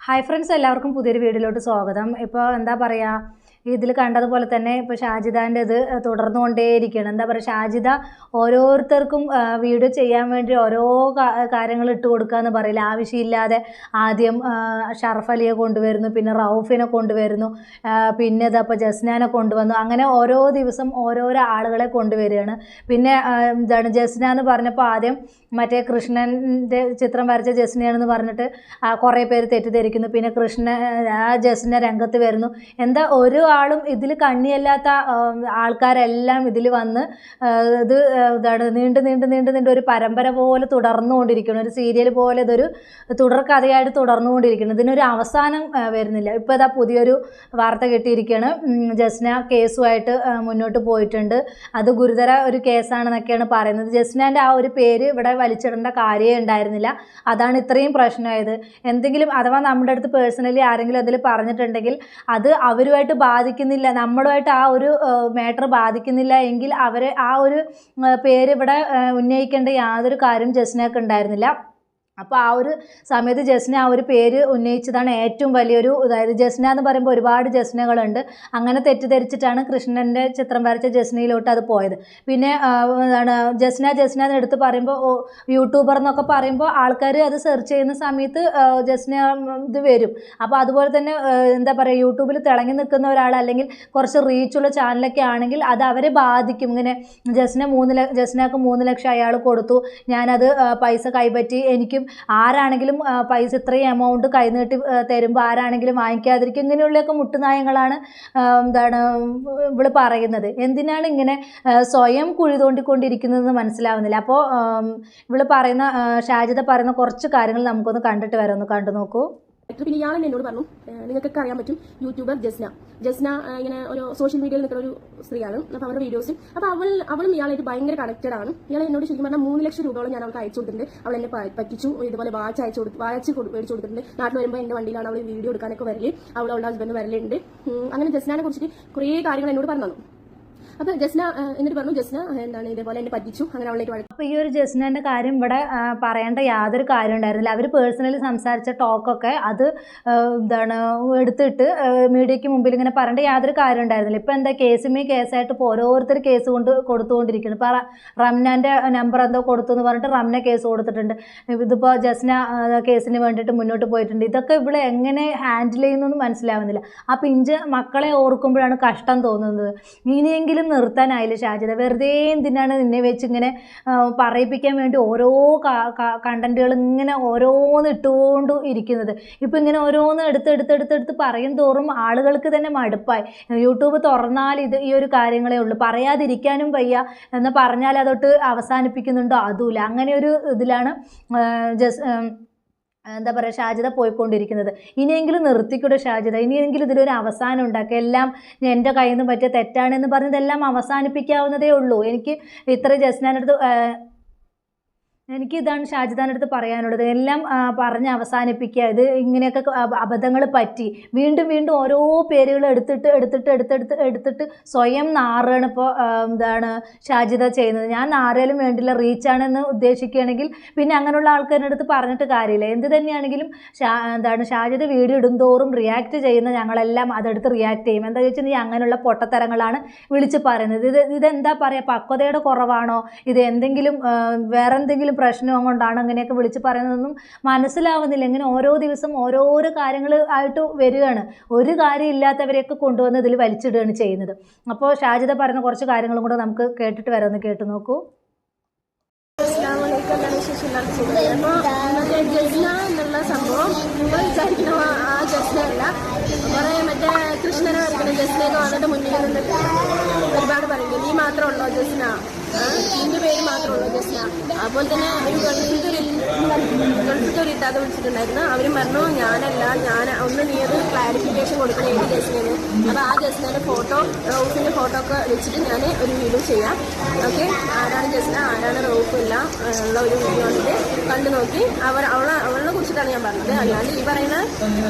Hi friends, എല്ലാവർക്കും പുതിയൊരു വീഡിയോയിലോട്ട് സ്വാഗതം. ഇപ്പോൾ എന്താ പറയുക, ഇതിൽ കണ്ടതുപോലെ തന്നെ ഇപ്പോൾ ഷാജിദാൻ്റെ ഇത് തുടർന്നുകൊണ്ടേയിരിക്കുകയാണ്. എന്താ പറയുക, ഷാജിദ ഓരോരുത്തർക്കും വീഡിയോ ചെയ്യാൻ വേണ്ടി ഓരോ കാര്യങ്ങൾ ഇട്ട് കൊടുക്കുക എന്ന് പറയില്ല. ആവശ്യമില്ലാതെ ആദ്യം ഷറഫ് അലിയെ കൊണ്ടുവരുന്നു, പിന്നെ റൌഫിനെ കൊണ്ടുവരുന്നു, പിന്നെ ഇതപ്പോൾ ജസ്നാനെ കൊണ്ടുവന്നു. അങ്ങനെ ഓരോ ദിവസം ഓരോരോ ആളുകളെ കൊണ്ടുവരികയാണ്. പിന്നെ എന്താണ് ജസ്ന എന്ന് പറഞ്ഞപ്പോൾ ആദ്യം മറ്റേ കൃഷ്ണൻ്റെ ചിത്രം വരച്ച ജസ്നയാണെന്ന് പറഞ്ഞിട്ട് കുറേ പേര് തെറ്റിദ്ധരിക്കുന്നു. പിന്നെ ജസ്ന രംഗത്ത് വരുന്നു. എന്താ ഒരു ആളും ഇതിൽ കണ്ണിയല്ലാത്ത ആൾക്കാരെല്ലാം ഇതിൽ വന്ന് ഇത് ഇതാണ് നീണ്ട് ഒരു പരമ്പര പോലെ തുടർന്നുകൊണ്ടിരിക്കുന്നു. ഒരു സീരിയൽ പോലെ ഇതൊരു തുടർക്കഥയായിട്ട് തുടർന്നുകൊണ്ടിരിക്കുന്നു. ഇതിനൊരു അവസാനം വരുന്നില്ല. ഇപ്പോൾ ഇതാ പുതിയൊരു വാർത്ത കിട്ടിയിരിക്കുകയാണ്. ജസ്ന കേസുമായിട്ട് മുന്നോട്ട് പോയിട്ടുണ്ട്. അത് ഗുരുതര ഒരു കേസാണെന്നൊക്കെയാണ് പറയുന്നത്. ജസ്നാൻ്റെ ആ ഒരു പേര് ഇവിടെ വലിച്ചിടേണ്ട കാര്യമേ ഉണ്ടായിരുന്നില്ല. അതാണ് ഇത്രയും പ്രശ്നമായത്. എന്തെങ്കിലും അഥവാ നമ്മുടെ അടുത്ത് പേഴ്സണലി ആരെങ്കിലും അതിൽ പറഞ്ഞിട്ടുണ്ടെങ്കിൽ അത് അവരുമായിട്ട് ബാധിക്കുന്നില്ല, നമ്മളുമായിട്ട് ആ ഒരു മാറ്റർ ബാധിക്കുന്നില്ല എങ്കിൽ അവരെ ആ ഒരു പേര് ഇവിടെ ഉന്നയിക്കേണ്ട യാതൊരു കാര്യം ജസ്നക്ക് ഉണ്ടായിരുന്നില്ല. അപ്പോൾ ആ ഒരു സമയത്ത് ജസ്ന ആ ഒരു പേര് ഉന്നയിച്ചതാണ് ഏറ്റവും വലിയൊരു അതായത് ജസ്ന എന്ന് പറയുമ്പോൾ ഒരുപാട് ജസ്നകളുണ്ട്. അങ്ങനെ തെറ്റിദ്ധരിച്ചിട്ടാണ് കൃഷ്ണൻ്റെ ചിത്രം വരച്ച ജസ്നയിലോട്ട് അത് പോയത്. പിന്നെ എന്താണ് ജസ്ന എന്ന് എടുത്ത് പറയുമ്പോൾ യൂട്യൂബർ എന്നൊക്കെ പറയുമ്പോൾ ആൾക്കാർ അത് സെർച്ച് ചെയ്യുന്ന സമയത്ത് ജസ്ന ഇത് വരും. അപ്പോൾ അതുപോലെ തന്നെ എന്താ പറയുക, യൂട്യൂബിൽ തിളങ്ങി നിൽക്കുന്ന ഒരാൾ അല്ലെങ്കിൽ കുറച്ച് റീച്ചുള്ള ചാനലൊക്കെ ആണെങ്കിൽ അത് അവരെ ബാധിക്കും. ഇങ്ങനെ ജസ്നക്ക് 3 ലക്ഷം അയാൾ കൊടുത്തു, ഞാനത് പൈസ കൈപ്പറ്റി, എനിക്കും ആരാണെങ്കിലും പൈസ ഇത്രയും എമൗണ്ട് കൈനീട്ടി തരുമ്പോൾ ആരാണെങ്കിലും വാങ്ങിക്കാതിരിക്കും. ഇങ്ങനെയുള്ളതൊക്കെ മുട്ടുനായങ്ങളാണ് എന്താണ് ഇവള് പറയുന്നത്. എന്തിനാണ് ഇങ്ങനെ സ്വയം കുഴി തോണ്ടിക്കൊണ്ടിരിക്കുന്നതെന്ന് മനസ്സിലാവുന്നില്ല. അപ്പോൾ ഇവള് പറയുന്ന ഷാജിദ പറയുന്ന കുറച്ച് കാര്യങ്ങൾ നമുക്കൊന്ന് കണ്ടിട്ട് വരാം. ഒന്ന് കണ്ടു നോക്കൂ. പിന്നെ ഇയാൾ തന്നെ എന്നോട് പറഞ്ഞു, നിങ്ങൾക്കൊക്കെ അറിയാൻ പറ്റും, യൂട്യൂബർ ജസ്ന ഇങ്ങനെ ഒരു സോഷ്യൽ മീഡിയയിൽ നിൽക്കുന്ന ഒരു സ്ത്രീയാണ്. അപ്പോൾ അവരുടെ വീഡിയോസും അപ്പോൾ അവളും ഇയാളായിട്ട് ഭയങ്കര കണക്റ്റഡ് ആണ്. ഇയാൾ എന്നോട് ശരിക്കും പറഞ്ഞാൽ 3 ലക്ഷം രൂപയോളം ഞാൻ അവൾക്ക് അയച്ചു കൊടുത്തിട്ടുണ്ട്. അവൾ എന്നെ പറ്റിച്ചു. ഇതുപോലെ വാച്ച് മേടിച്ചു കൊടുത്തിട്ടുണ്ട്. നാട്ടിൽ വരുമ്പോൾ എൻ്റെ വണ്ടിയിലാണ് അവൾ വീഡിയോ എടുക്കാനൊക്കെ വരല്. അവളുടെ ഹസ്ബൻഡ് വരലുണ്ട്. അങ്ങനെ ജസ്നനെ കുറിച്ചിട്ട് കുറേ കാര്യങ്ങൾ എന്നോട് പറഞ്ഞു. അപ്പൊ ജസ്ന എന്നിട്ട് പറഞ്ഞു, ജസ്ന എന്താണ് ഇതേപോലെ എന്നെ പറ്റിച്ചു, അങ്ങനെ അവളേക്ക് വഴക്ക്. അപ്പോൾ ഈ ഒരു ജസ്നന്റെ കാര്യം ഇവിടെ പറയേണ്ട യാതൊരു കാര്യം ഉണ്ടായിരുന്നില്ല. അവർ പേഴ്സണലി സംസാരിച്ച ടോക്കൊക്കെ അത് എന്താണ് എടുത്തിട്ട് മീഡിയയ്ക്ക് മുമ്പിൽ ഇങ്ങനെ പറയേണ്ട യാതൊരു കാര്യം ഉണ്ടായിരുന്നില്ല. ഇപ്പം എന്താ കേസായിട്ട് ഇപ്പോൾ ഓരോരുത്തർ കേസ് കൊടുത്തുകൊണ്ടിരിക്കുന്നു. ഇപ്പോൾ റംനാൻ്റെ നമ്പർ എന്തോ കൊടുത്തു എന്ന് പറഞ്ഞിട്ട് റംന കേസ് കൊടുത്തിട്ടുണ്ട്. ഇതിപ്പോൾ ജസ്ന കേസിന് വേണ്ടിയിട്ട് മുന്നോട്ട് പോയിട്ടുണ്ട്. ഇതൊക്കെ ഇവിടെ എങ്ങനെ ഹാൻഡിൽ ചെയ്യുന്നതെന്ന് മനസ്സിലാവുന്നില്ല. ആ പിഞ്ച് മക്കളെ ഓർക്കുമ്പോഴാണ് കഷ്ടം തോന്നുന്നത്. ഇനിയെങ്കിലും നിർത്താനായില്ല ഷാജിദ. വെറുതെ എന്തിനാണ് നിന്നെ വെച്ച് ഇങ്ങനെ പറയിപ്പിക്കാൻ വേണ്ടി ഓരോ കണ്ടന്റുകൾ ഇങ്ങനെ ഓരോന്ന് ഇട്ടുകൊണ്ട് ഇരിക്കുന്നത്. ഇപ്പം ഇങ്ങനെ ഓരോന്ന് എടുത്ത് പറയും തോറും ആളുകൾക്ക് തന്നെ മടുപ്പായി. യൂട്യൂബ് തുറന്നാൽ ഈ ഒരു കാര്യങ്ങളേ ഉള്ളൂ, പറയാതിരിക്കാനും വയ്യ. എന്ന് പറഞ്ഞാൽ അതൊട്ട് അവസാനിപ്പിക്കുന്നുണ്ടോ അതുമില്ല. അങ്ങനെ ഒരു ഇതിലാണ് എന്താ പറയുക ഷാജിദ പോയിക്കൊണ്ടിരിക്കുന്നത്. ഇനിയെങ്കിലും നിർത്തിക്കൂടെ ഷാജിദ, ഇനിയെങ്കിലും ഇതിലൊരു അവസാനം ഉണ്ടാക്കുക. എല്ലാം എൻ്റെ കയ്യിൽ നിന്ന് പറ്റിയ തെറ്റാണെന്ന് പറഞ്ഞതെല്ലാം അവസാനിപ്പിക്കാവുന്നതേ ഉള്ളൂ. എനിക്ക് ഇത്ര ജസ്നാനടുത്ത് എനിക്കിതാണ് ഷാജിദാൻ്റെ അടുത്ത് പറയാനുള്ളത്. എല്ലാം പറഞ്ഞ് അവസാനിപ്പിക്കുക. ഇത് ഇങ്ങനെയൊക്കെ അബദ്ധങ്ങൾ പറ്റി വീണ്ടും ഓരോ പേരുകൾ എടുത്തിട്ട് സ്വയം നാറുകയാണ് ഇപ്പോൾ എന്താണ് ഷാജിദ ചെയ്യുന്നത്. ഞാൻ നാറിയാലും വേണ്ടില്ല, റീച്ചാണെന്ന് ഉദ്ദേശിക്കുകയാണെങ്കിൽ പിന്നെ അങ്ങനെയുള്ള ആൾക്കാരുടെ അടുത്ത് പറഞ്ഞിട്ട് കാര്യമില്ല. എന്ത് തന്നെയാണെങ്കിലും ഷാജിദ വീഡിയോ ഇടുന്തോറും റിയാക്ട് ചെയ്യുന്ന ഞങ്ങളെല്ലാം അതെടുത്ത് റിയാക്ട് ചെയ്യും. എന്താ ചോദിച്ചാൽ നീ അങ്ങനെയുള്ള പൊട്ടത്തരങ്ങളാണ് വിളിച്ച് പറയുന്നത്. ഇതെന്താ പറയുക, പക്വതയുടെ കുറവാണോ, ഇത് എന്തെങ്കിലും വേറെ എന്തെങ്കിലും പ്രശ്നം കൊണ്ടാണ് അങ്ങനെയൊക്കെ വിളിച്ച് പറയുന്നതൊന്നും മനസ്സിലാവുന്നില്ല. ഇങ്ങനെ ഓരോ ദിവസം ഓരോരോ കാര്യങ്ങൾ ആയിട്ട് വരികയാണ്. ഒരു കാര്യം ഇല്ലാത്തവരെയൊക്കെ കൊണ്ടുവന്ന് ഇതിൽ വലിച്ചിടുകയാണ് ചെയ്യുന്നത്. അപ്പോൾ ഷാജിദ പറയുന്ന കുറച്ച് കാര്യങ്ങളും കൂടെ നമുക്ക് കേട്ടിട്ട് വരാം. ഒന്ന് കേട്ടു നോക്കൂ. ജസ്ന എന്നുള്ള സംഭവം നിങ്ങൾ വിചാരിക്കുന്ന ആ ജസ്ന അല്ല. കുറെ മറ്റേ കൃഷ്ണനെ വരയ്ക്കുന്ന ജസ്നയൊക്കെ വന്നിട്ട് മുന്നിൽ നിന്നിട്ട് ഒരുപാട് പറയുന്നത് നീ മാത്രമുള്ളോ ജസ്ന, നിന്റെ പേര് മാത്രമുള്ളൂ ജസ്ന. അതുപോലെ തന്നെ ഒരു ഗൾഫിൽ ഒരു ഇത്താതെ വിളിച്ചിട്ടുണ്ടായിരുന്നു. അവരും പറഞ്ഞു ഞാൻ ഒന്ന് നീ അത് ക്ലാരിഫിക്കേഷൻ കൊടുക്കണം ഏത് ജസ്നേന്. അപ്പോൾ ആ ജസ്നയുടെ റൌഫിൻ്റെ ഫോട്ടോ ഒക്കെ വെച്ചിട്ട് ഞാൻ ഒരു വീഡിയോ ചെയ്യാം. ഓക്കെ, ആരാണ് ജസ്ന ആരാണ് റൌഫ് ഇല്ല ഉള്ള ഒരു വീഡിയോ ആണിത്. കണ്ടു നോക്കി അവളെ കുറിച്ചിട്ടാണ് ഞാൻ പറഞ്ഞത്. അല്ലാണ്ട് ഈ പറയുന്ന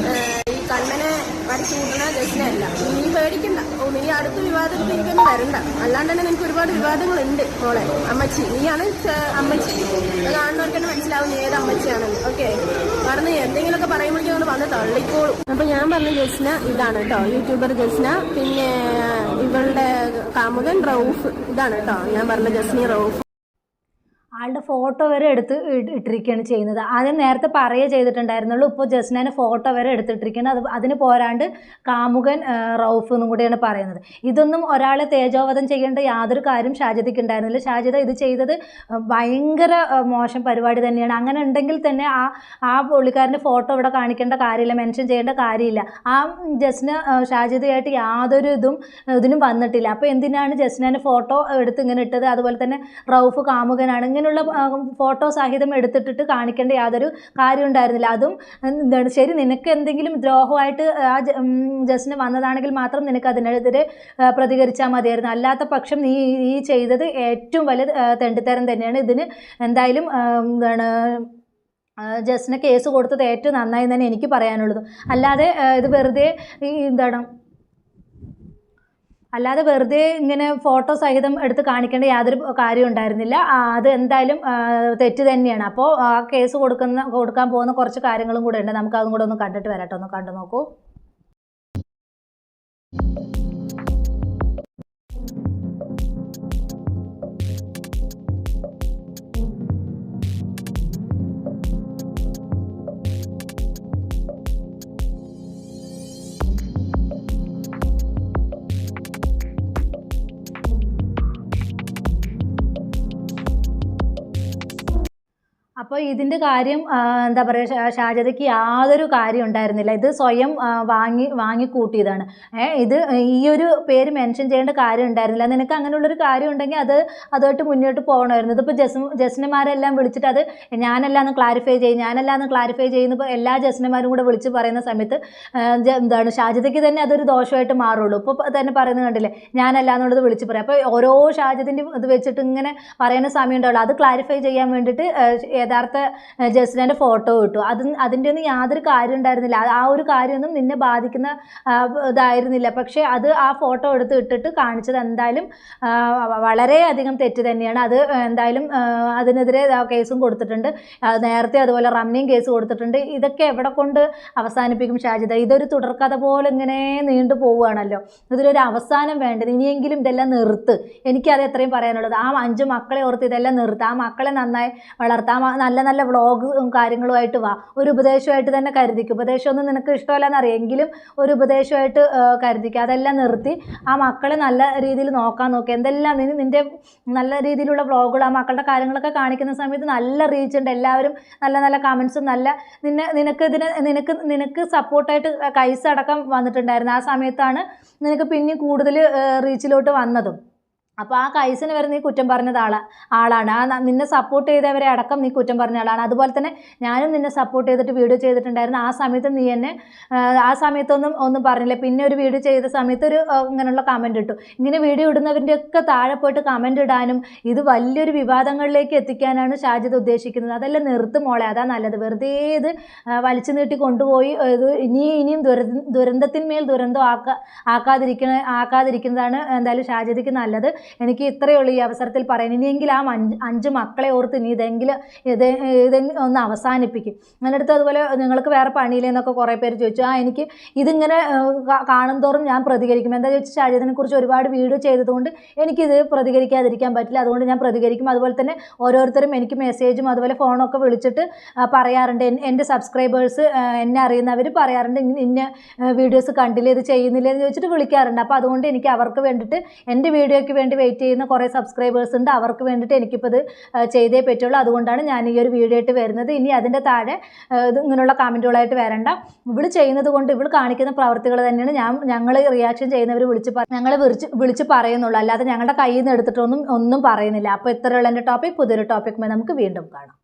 ഈ കണ്ണനെ വരച്ചു കൂട്ടുന്ന ജസ്നയല്ല. നീ പേടിക്കണ്ട. നീ അടുത്ത വിവാദത്തിൽ എനിക്കൊന്നും വരണ്ട. അല്ലാണ്ട് തന്നെ നിനക്ക് ഒരുപാട് വിവാദങ്ങളുണ്ട് മോളെ. അമ്മച്ചി നീയാണ് അമ്മച്ചി. അത് കാണുന്നവർക്ക് തന്നെ മനസ്സിലാവും നീ ഏത് അമ്മച്ചിയാണെന്ന്. ഓക്കെ, പറഞ്ഞ് എന്തെങ്കിലുമൊക്കെ പറയുമ്പോഴേക്കും നമ്മൾ വന്ന് തള്ളിക്കോളും. അപ്പൊ ഞാൻ പറഞ്ഞ ജസ്ന ഇതാണ് കേട്ടോ, യൂട്യൂബർ ജസ്ന. പിന്നെ ഇവളുടെ കാമുകൻ റൌഫ്, ഇതാണ് കേട്ടോ ഞാൻ പറഞ്ഞ ജസ്നി റൌഫ്. ആളുടെ ഫോട്ടോ വരെ ഇട്ടിരിക്കുകയാണ് ചെയ്യുന്നത്. ആദ്യം നേരത്തെ പറയുക ചെയ്തിട്ടുണ്ടായിരുന്നുള്ളൂ, ഇപ്പോൾ ജസ്നേനെ ഫോട്ടോ വരെ എടുത്തിട്ടിരിക്കുകയാണ്. അതിന് പോരാണ്ട് കാമുകൻ റൌഫ് എന്നും കൂടിയാണ് പറയുന്നത്. ഇതൊന്നും ഒരാളെ തേജോവധം ചെയ്യേണ്ട യാതൊരു കാര്യം ഷാജിദയ്ക്ക് ഉണ്ടായിരുന്നില്ല. ഷാജിദ ഇത് ചെയ്തത് ഭയങ്കര മോശം പരിപാടി തന്നെയാണ്. അങ്ങനെ ഉണ്ടെങ്കിൽ തന്നെ ആ പുള്ളിക്കാരൻ്റെ ഫോട്ടോ ഇവിടെ കാണിക്കേണ്ട കാര്യമില്ല, മെൻഷൻ ചെയ്യേണ്ട കാര്യമില്ല. ആ ജസ്ന ഷാജിദയായിട്ട് യാതൊരു ഇതിനും വന്നിട്ടില്ല. അപ്പോൾ എന്തിനാണ് ജസ്നേനെ ഫോട്ടോ എടുത്ത് ഇങ്ങനെ ഇട്ടത്? അതുപോലെ തന്നെ റൌഫ് കാമുകനാണ്, ഇങ്ങനെയുള്ള ഫോട്ടോ സഹിതം എടുത്തിട്ടിട്ട് കാണിക്കേണ്ട യാതൊരു കാര്യം ഉണ്ടായിരുന്നില്ല. അതും എന്താണ് ശരി, നിനക്ക് എന്തെങ്കിലും ദ്രോഹമായിട്ട് ആ ജസ്റ്റിന് വന്നതാണെങ്കിൽ മാത്രം നിനക്ക് അതിനെതിരെ പ്രതികരിച്ചാൽ മതിയായിരുന്നു. അല്ലാത്ത പക്ഷം നീ ചെയ്തത് ഏറ്റവും വലിയ തെണ്ടിത്തരം തന്നെയാണ്. ഇതിന് എന്തായാലും എന്താണ് ജസ്റ്റിന് കേസ് കൊടുത്തത് ഏറ്റവും നന്നായി തന്നെ എനിക്ക് പറയാനുള്ളത്. അല്ലാതെ ഇത് വെറുതെ അല്ലാതെ വെറുതെ ഇങ്ങനെ ഫോട്ടോ സഹിതം എടുത്ത് കാണിക്കേണ്ട യാതൊരു കാര്യം ഉണ്ടായിരുന്നില്ല. അത് എന്തായാലും തെറ്റ് തന്നെയാണ്. അപ്പോൾ ആ കേസ് കൊടുക്കാൻ പോകുന്ന കുറച്ച് കാര്യങ്ങളും കൂടെ ഉണ്ട്. നമുക്ക് അതും കൂടെ ഒന്ന് കണ്ടിട്ട് വരാട്ടോ, ഒന്ന് കണ്ടു നോക്കൂ. അപ്പോൾ ഇതിൻ്റെ കാര്യം എന്താ പറയുക, ഷാജിദയ്ക്ക് യാതൊരു കാര്യം ഉണ്ടായിരുന്നില്ല. ഇത് സ്വയം വാങ്ങിക്കൂട്ടിയതാണ്. ഇത് ഈ ഒരു പേര് മെൻഷൻ ചെയ്യേണ്ട കാര്യം ഉണ്ടായിരുന്നില്ല. നിനക്ക് അങ്ങനെയുള്ളൊരു കാര്യം ഉണ്ടെങ്കിൽ അതുമായിട്ട് മുന്നോട്ട് പോകണമായിരുന്നു. ഇതിപ്പോൾ ജസ്നമാരെല്ലാം വിളിച്ചിട്ട് അത് ഞാനല്ലാന്ന് ക്ലാരിഫൈ ചെയ്യുന്ന എല്ലാ ജസ്നമാരും കൂടെ വിളിച്ച് പറയുന്ന സമയത്ത് എന്താണ് ഷാജിദയ്ക്ക് തന്നെ അതൊരു ദോഷമായിട്ട് മാറുള്ളൂ. ഇപ്പോൾ തന്നെ പറയുന്നത് കണ്ടില്ലേ, ഞാനല്ല എന്നുള്ളത് വിളിച്ച് പറയാം. അപ്പോൾ ഓരോ ഷാജിദിൻ്റെ ഇത് വെച്ചിട്ട് ഇങ്ങനെ പറയുന്ന സമയം ഉണ്ടാവുള്ളൂ. അത് ക്ലാരിഫൈ ചെയ്യാൻ വേണ്ടിയിട്ട് യഥാർത്ഥ ജസ്നേൻ്റെ ഫോട്ടോ ഇട്ടു. അതിൻ്റെ ഒന്നും യാതൊരു കാര്യം ഉണ്ടായിരുന്നില്ല. ആ ഒരു കാര്യമൊന്നും നിന്നെ ബാധിക്കുന്ന ഇതായിരുന്നില്ല. പക്ഷേ അത് ആ ഫോട്ടോ ഇട്ടിട്ട് കാണിച്ചത് എന്തായാലും വളരെയധികം തെറ്റ് തന്നെയാണ്. അത് എന്തായാലും അതിനെതിരെ കേസും കൊടുത്തിട്ടുണ്ട്. നേരത്തെ അതുപോലെ റംനിയും കേസ് കൊടുത്തിട്ടുണ്ട്. ഇതൊക്കെ എവിടെ കൊണ്ട് അവസാനിപ്പിക്കും ഷാജിദ? ഇതൊരു തുടർക്കഥ പോലെ ഇങ്ങനെ നീണ്ടു പോവുകയാണല്ലോ. ഇതിലൊരു അവസാനം വേണ്ടത്. ഇനിയെങ്കിലും ഇതെല്ലാം നിർത്ത്. എനിക്കത് എത്രയും പറയാനുള്ളത്. ആ 5 മക്കളെ ഓർത്ത് ഇതെല്ലാം നിർത്ത്. ആ മക്കളെ നന്നായി വളർത്താം. നല്ല നല്ല വ്ളോഗും കാര്യങ്ങളുമായിട്ട് വാ. ഒരു ഉപദേശമായിട്ട് തന്നെ കരുതിക്കും. ഉപദേശമൊന്നും നിനക്ക് ഇഷ്ടമല്ലെന്നറിയാം, എങ്കിലും ഒരു ഉപദേശമായിട്ട് കരുതിക്കുക. അതെല്ലാം നിർത്തി ആ മക്കളെ നല്ല രീതിയിൽ നോക്കാൻ നോക്കുക. എന്തെല്ലാം നിൻ്റെ നല്ല രീതിയിലുള്ള വ്ളോഗുകൾ, ആ മക്കളുടെ കാര്യങ്ങളൊക്കെ കാണിക്കുന്ന സമയത്ത് നല്ല റീച്ച് ഉണ്ട്. എല്ലാവരും നല്ല നല്ല കമൻസും നല്ല നിനക്ക് സപ്പോർട്ടായിട്ട് കൈസ അടക്കം വന്നിട്ടുണ്ടായിരുന്നു. ആ സമയത്താണ് നിനക്ക് പിന്നെ കൂടുതൽ റീച്ചിലോട്ട് വന്നതും. അപ്പോൾ ആ കൈസിന് വരെ നീ കുറ്റം പറഞ്ഞത് ആളാണ്. നിന്നെ സപ്പോർട്ട് ചെയ്തവരെ അടക്കം നീ കുറ്റം പറഞ്ഞ ആളാണ്. അതുപോലെ തന്നെ ഞാനും നിന്നെ സപ്പോർട്ട് ചെയ്തിട്ട് വീഡിയോ ചെയ്തിട്ടുണ്ടായിരുന്നു. ആ സമയത്ത് നീ എന്നെ ആ സമയത്തൊന്നും പറഞ്ഞില്ല. പിന്നെ ഒരു വീഡിയോ ചെയ്ത സമയത്ത് ഇങ്ങനെയുള്ള കമൻറ്റ് ഇട്ടു. ഇങ്ങനെ വീഡിയോ ഇടുന്നവരുടെയൊക്കെ താഴെ പോയിട്ട് കമൻറ്റ് ഇടാനും ഇത് വലിയൊരു വിവാദങ്ങളിലേക്ക് എത്തിക്കാനാണ് ഷാജിദ ഉദ്ദേശിക്കുന്നത്. അതെല്ലാം നിർത്തുമോളെ, അതാ നല്ലത്. വെറുതെ ഇത് വലിച്ചു നീട്ടി കൊണ്ടുപോയി ഇത് ഇനിയും ദുരന്തത്തിന്മേൽ ദുരന്തം ആക്കാതിരിക്കുന്നതാണ് എന്തായാലും ഷാജിദയ്ക്ക് നല്ലത്. എനിക്ക് ഇത്രയേ ഉള്ളൂ ഈ അവസരത്തിൽ പറയാൻ. ഇനിയെങ്കിലും ആ 5 മക്കളെ ഓർത്ത് ഇനി ഇതെങ്കിലും ഒന്ന് അവസാനിപ്പിക്കും. അതിനടുത്ത് അതുപോലെ നിങ്ങൾക്ക് വേറെ പണിയില്ലെന്നൊക്കെ കുറേ പേര് ചോദിച്ചു. എനിക്ക് ഇതിങ്ങനെ കാണും തോറും ഞാൻ പ്രതികരിക്കും. എന്താ ചോദിച്ചാൽ ഷാജിദിനെ കുറിച്ച് ഒരുപാട് വീഡിയോ ചെയ്തതുകൊണ്ട് എനിക്കിത് പ്രതികരിക്കാതിരിക്കാൻ പറ്റില്ല. അതുകൊണ്ട് ഞാൻ പ്രതികരിക്കും. അതുപോലെ തന്നെ ഓരോരുത്തരും എനിക്ക് മെസ്സേജും അതുപോലെ ഫോണൊക്കെ വിളിച്ചിട്ട് പറയാറുണ്ട്. എൻ്റെ സബ്സ്ക്രൈബേഴ്സ് എന്നെ അറിയുന്നവർ പറയാറുണ്ട്, ഇന്ന വീഡിയോസ് കണ്ടില്ലേ, ഇത് ചെയ്യുന്നില്ലേ എന്ന് ചോദിച്ചിട്ട് വിളിക്കാറുണ്ട്. അപ്പോൾ അതുകൊണ്ട് എനിക്ക് അവർക്ക് വേണ്ടിയിട്ട് എൻ്റെ വീഡിയോയ്ക്ക് വേണ്ടി വെയിറ്റ് ചെയ്യുന്ന കുറേ സബ്സ്ക്രൈബേഴ്സ് ഉണ്ട്. അവർക്ക് വേണ്ടിയിട്ട് എനിക്കിപ്പോൾ ഇത് ചെയ്തേ പറ്റുള്ളൂ. അതുകൊണ്ടാണ് ഞാൻ ഈ ഒരു വീഡിയോ ആയിട്ട് വരുന്നത്. ഇനി അതിൻ്റെ താഴെ ഇങ്ങനെയുള്ള കമൻറ്റുകളായിട്ട് വരണ്ട. ഇവൾ ചെയ്യുന്നത് കൊണ്ട്, ഇവൾ കാണിക്കുന്ന പ്രവർത്തികൾ തന്നെയാണ് ഞങ്ങൾ റിയാക്ഷൻ ചെയ്യുന്നവർ വിളിച്ച് പറയുന്നുള്ളൂ. അല്ലാതെ ഞങ്ങളുടെ കയ്യിൽ നിന്ന് എടുത്തിട്ടൊന്നും പറയുന്നില്ല. അപ്പോൾ ഇത്രയുള്ള എൻ്റെ ടോപ്പിക്. പുതിയൊരു ടോപ്പിക്കുമായി നമുക്ക് വീണ്ടും കാണാം.